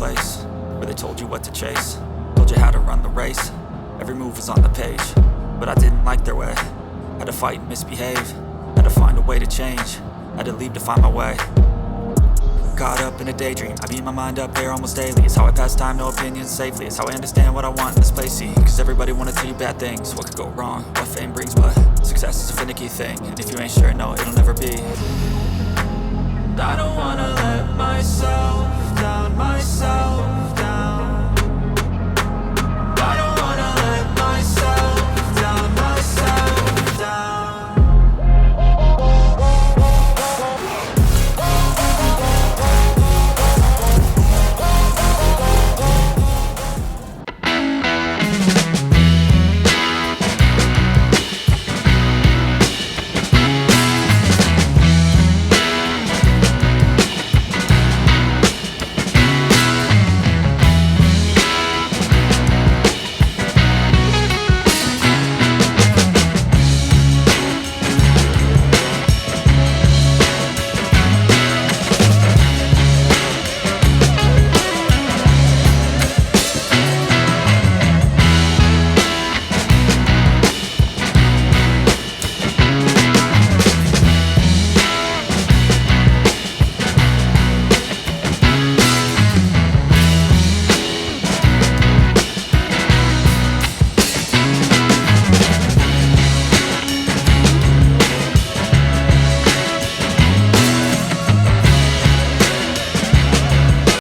place where they told you what to chase, told you how to run the race. Every move was on the page, but I didn't like their way. Had to fight and misbehave, had to find a way to change, had to leave to find my way. Caught up in a daydream, I beat my mind up there almost daily. It's how I pass time, no opinions safely. It's how I understand what I want in this place, see. Cause everybody wanna tell you bad things, what could go wrong, what fame brings. But success is a finicky thing, and if you ain't sure, no, it'll never be. I don't wanna let myself down,